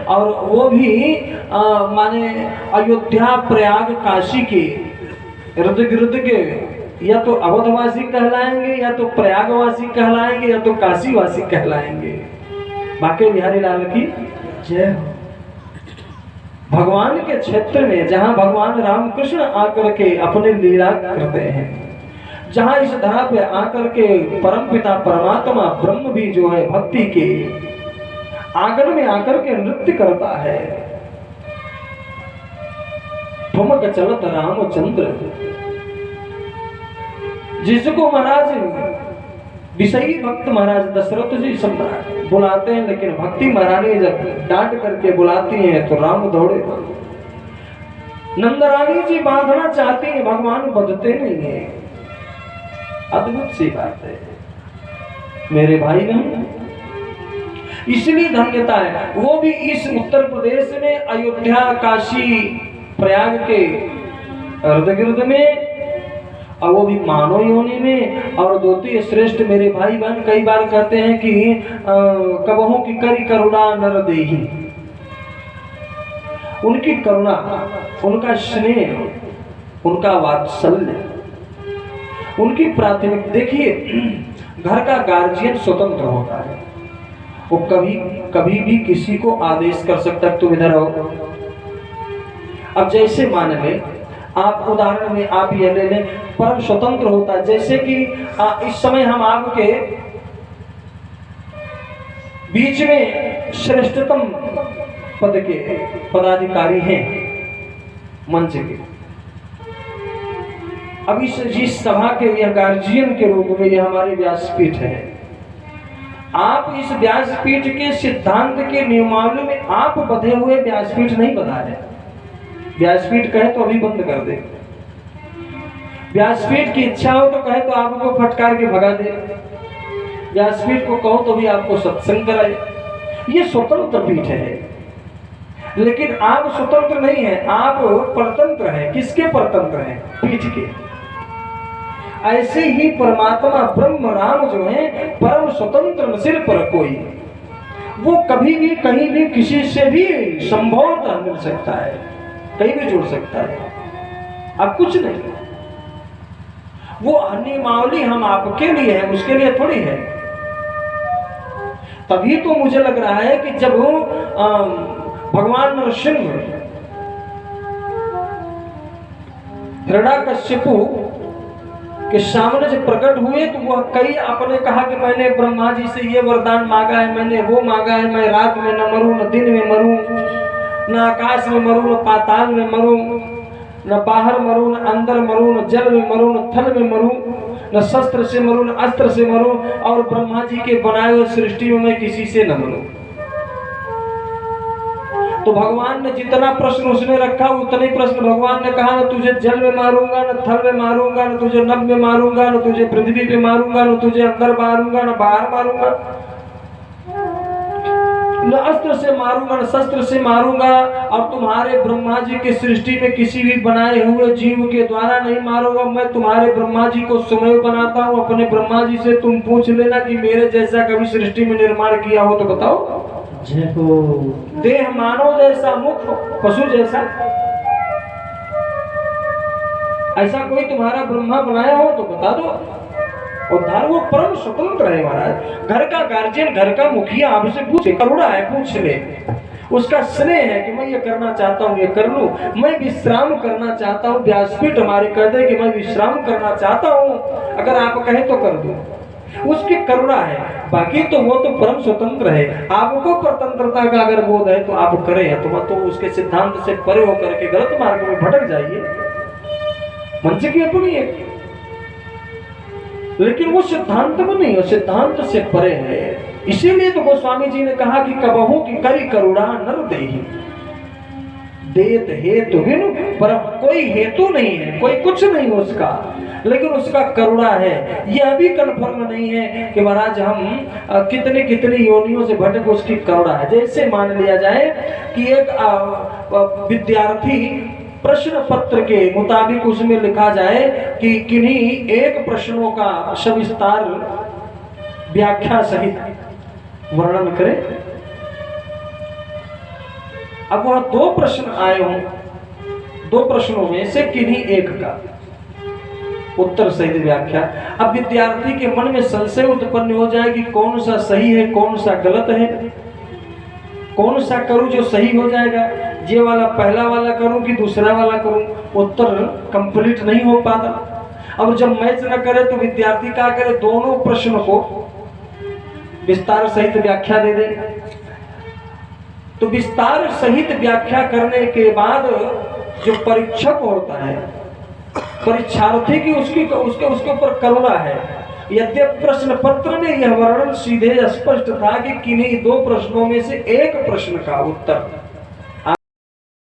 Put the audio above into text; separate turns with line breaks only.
और वो भी माने अयोध्या प्रयाग काशी के इर्द गिर्द के या तो अवधवासी कहलाएंगे, या तो प्रयागवासी कहलाएंगे, या तो काशीवासी कहलाएंगे। बाके बिहारी लाल की जय हो। भगवान के क्षेत्र में जहां भगवान रामकृष्ण आकर के अपने लीला करते हैं, जहां इस धरा पे आकर के परमपिता परमात्मा ब्रह्म भी जो है भक्ति के आंगन में आकर के नृत्य करता है। ठुमक चलत रामचंद्र, जिसको महाराज विषयी भक्त महाराज दशरथ जी सम्राट बुलाते हैं, लेकिन भक्ति महारानी जब डांट करके बुलाती हैं तो राम दौड़े। नंदरानी जी बांधना चाहती हैं, भगवान बंधते नहीं है। अद्भुत सी बात है मेरे भाई बहन, इसलिए धन्यता है। वो भी इस उत्तर प्रदेश में अयोध्या काशी प्रयाग के इर्द गिर्द में, और वो भी मानव योनि में। और द्वितीय श्रेष्ठ मेरे भाई बहन कई बार कहते हैं कि कबहू की करी करुणा नर देही, उनकी करुणा, उनका स्नेह, उनका वात्सल्य, उनकी प्राथमिक। देखिए घर का गार्जियन स्वतंत्र होता है, वो कभी भी किसी को आदेश कर सकता है तुम इधर आओ। अब जैसे मान लें आप उदाहरण में आप ये ले लें, परम स्वतंत्र होता है। जैसे कि इस समय हम आपके बीच में श्रेष्ठतम पद के पदाधिकारी हैं मंच के। अब जिस सभा के यह गार्जियन के रूप में यह हमारी व्यासपीठ है, आप इस व्यासपीठ के सिद्धांत के नियमावली में आप बंधे हुए व्यासपीठ नहीं बना रहे। व्यासपीठ कहे तो अभी बंद कर दे, व्यासपीठ की इच्छा हो तो कहे तो आपको फटकार के भगा दे, व्यासपीठ को कहो तो भी आपको सत्संग कराए। ये स्वतंत्र पीठ है, लेकिन आप स्वतंत्र नहीं है, आप परतंत्र हैं। किसके परतंत्र हैं? पीठ के। ऐसे ही परमात्मा ब्रह्म राम जो है परम स्वतंत्र न सिर पर कोई, वो कभी भी कहीं भी किसी से भी संभवतः मिल सकता है, कहीं भी जुड़ सकता है। अब कुछ नहीं, वो नियमावली हम आपके लिए है, उसके लिए थोड़ी है। तभी तो मुझे लग रहा है कि जब भगवान नरसिंह हिरण्याकश्यपु के सामने जब प्रकट हुए तो वह कई आपने कहा कि मैंने ब्रह्मा जी से ये वरदान मांगा है, मैंने वो मांगा है, मैं रात में न मरूं, न दिन में मरूं, न आकाश में मरूं, न पाताल में मरूं, न बाहर मरूं, न अंदर मरूं, न जल में मरूं, न थल में मरूं, न शस्त्र से मरूं, न अस्त्र से मरूं, और ब्रह्मा जी के बनाए हुए सृष्टि में मैं किसी से न मरूं। तो भगवान ने जितना प्रश्न उसने रखा उतने प्रश्न भगवान ने कहा, न तुझे जल में मारूंगा, न थल में मारूंगा, न तुझे नभ में मारूंगा, न तुझे पृथ्वी पे मारूंगा, न तुझे अंदर मारूंगा, न बाहर मारूंगा, न अस्त्र से मारूंगा, न शस्त्र से मारूंगा, और तुम्हारे ब्रह्मा जी की सृष्टि में किसी भी बनाए हुए जीव के द्वारा नहीं मारूंगा। मैं तुम्हारे ब्रह्मा जी को स्वयं बनाता हूँ। अपने ब्रह्मा जी से तुम पूछ लेना कि मेरे जैसा कभी सृष्टि में निर्माण किया हो तो बताओ। देह मानव जैसा, मुख पशु जैसा, ऐसा कोई तुम्हारा ब्रह्मा बनाया हो तो बता दो। उद्धार वो परम स्वतंत्र है महाराज। घर का गार्जियन, घर का मुखिया आपसे पूछे, करुणा है, पूछ ले। उसका स्नेह है कि मैं ये करना चाहता हूँ, ये कर लूं, मैं विश्राम करना चाहता हूँ, व्यासपीठ हमारे कह दे कि मैं विश्राम करना चाहता हूँ, अगर आप कहें तो कर दो, उसकी करुणा है। बाकी तो वो तो परम स्वतंत्र है। आपको स्वतंत्रता का अगर बोध है तो आप करें, तो उसके सिद्धांत से परे होकर के गलत मार्ग में भटक जाइए। मंच की अपनी है, लेकिन वो सिद्धांत में नहीं है, सिद्धांत से परे है। इसीलिए तो गोस्वामी जी ने कहा कि कबहू की करी करुणा नर देहि, देत हेतु बिनु, पर कोई हेतु नहीं है, कोई कुछ नहीं उसका, लेकिन उसका करुणा है। यह भी कन्फर्म नहीं है कि महाराज हम कितने कितनी योनियों से भटक, उसकी करुणा है। जैसे मान लिया जाए कि एक विद्यार्थी प्रश्न पत्र के मुताबिक उसमें लिखा जाए कि किन्हीं एक प्रश्नों का सविस्तार व्याख्या सहित वर्णन करे, अब वह दो प्रश्न आए हों, दो प्रश्नों में से किन्हीं एक का उत्तर सहित व्याख्या। अब विद्यार्थी के मन में संशय उत्पन्न हो जाए कि कौन सा सही है, कौन सा गलत है, कौन सा करूं जो सही हो जाएगा, ये वाला पहला वाला करूं कि दूसरा वाला करूं, उत्तर कंप्लीट नहीं हो पाता। अब जब मैच न करे तो विद्यार्थी क्या करे, दोनों प्रश्न को विस्तार सहित व्याख्या दे दे। तो विस्तार सहित व्याख्या करने के बाद जो परीक्षक होता है, परीक्षार्थी की उसके ऊपर करुणा है। यद्यपि प्रश्न पत्र में यह वर्णन सीधे स्पष्ट था कि किन्हीं दो प्रश्नों में से एक प्रश्न का उत्तर